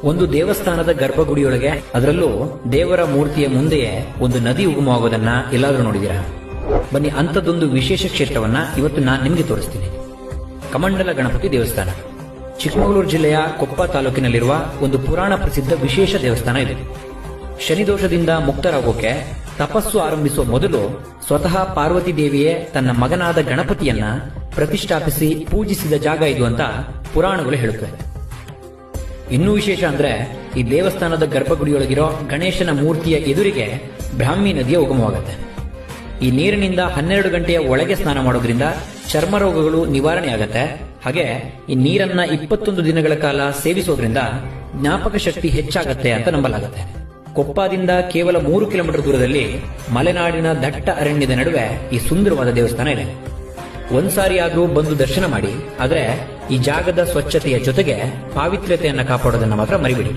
ಒಂದು ದೇವಸ್ಥಾನದ ಗರ್ಭಗುಡಿಯೊಳಗೆ, ಅದರಲ್ಲೂ ದೇವರ ಮೂರ್ತಿಯ ಮುಂದೆಯೇ ಒಂದು ನದಿ ಉಗಮವಾಗೋದನ್ನ ಎಲ್ಲಾದ್ರೂ ನೋಡಿದೀರಾ? ಬನ್ನಿ, ಅಂಥದ್ದೊಂದು ವಿಶೇಷ ಕ್ಷೇತ್ರವನ್ನ ಇವತ್ತು ನಾನು ನಿಮಗೆ ತೋರಿಸ್ತೀನಿ. ಕಮಂಡಲ ಗಣಪತಿ ದೇವಸ್ಥಾನ ಚಿಕ್ಕಮಗಳೂರು ಜಿಲ್ಲೆಯ ಕೊಪ್ಪ ತಾಲೂಕಿನಲ್ಲಿರುವ ಒಂದು ಪುರಾಣ ಪ್ರಸಿದ್ಧ ವಿಶೇಷ ದೇವಸ್ಥಾನ ಇದೆ. ಶನಿದೋಷದಿಂದ ಮುಕ್ತರಾಗೋಕೆ ತಪಸ್ಸು ಆರಂಭಿಸುವ ಮೊದಲು ಸ್ವತಃ ಪಾರ್ವತಿ ದೇವಿಯೇ ತನ್ನ ಮಗನಾದ ಗಣಪತಿಯನ್ನ ಪ್ರತಿಷ್ಠಾಪಿಸಿ ಪೂಜಿಸಿದ ಜಾಗ ಇದು ಅಂತ ಪುರಾಣಗಳು ಹೇಳುತ್ತವೆ. ಇನ್ನೂ ವಿಶೇಷ ಅಂದ್ರೆ, ಈ ದೇವಸ್ಥಾನದ ಗರ್ಭಗುಡಿಯೊಳಗಿರೋ ಗಣೇಶನ ಮೂರ್ತಿಯ ಎದುರಿಗೆ ಬ್ರಾಹ್ಮಿ ನದಿಯ ಉಗಮವಾಗುತ್ತೆ. ಈ ನೀರಿನಿಂದ 12 ಗಂಟೆಯ ಒಳಗೆ ಸ್ನಾನ ಮಾಡೋದ್ರಿಂದ ಚರ್ಮ ರೋಗಗಳು ನಿವಾರಣೆ ಆಗತ್ತೆ. ಹಾಗೆ ಈ ನೀರನ್ನ 21 ದಿನಗಳ ಕಾಲ ಸೇವಿಸೋದ್ರಿಂದ ಜ್ಞಾಪಕ ಶಕ್ತಿ ಹೆಚ್ಚಾಗತ್ತೆ ಅಂತ ನಂಬಲಾಗುತ್ತೆ. ಕೊಪ್ಪದಿಂದ ಕೇವಲ 3 ಕಿಲೋಮೀಟರ್ ದೂರದಲ್ಲಿ ಮಲೆನಾಡಿನ ದಟ್ಟ ಅರಣ್ಯದ ನಡುವೆ ಈ ಸುಂದರವಾದ ದೇವಸ್ಥಾನ ಇದೆ. ಒಂದ್ಸಾರಿ ಆದ್ರೂ ಬಂದು ದರ್ಶನ ಮಾಡಿ. ಆದ್ರೆ ಈ ಜಾಗದ ಸ್ವಚ್ಛತೆಯ ಜೊತೆಗೆ ಪಾವಿತ್ರ್ಯತೆಯನ್ನ ಕಾಪಾಡೋದನ್ನ ಮಾತ್ರ ಮರಿಬೇಡಿ.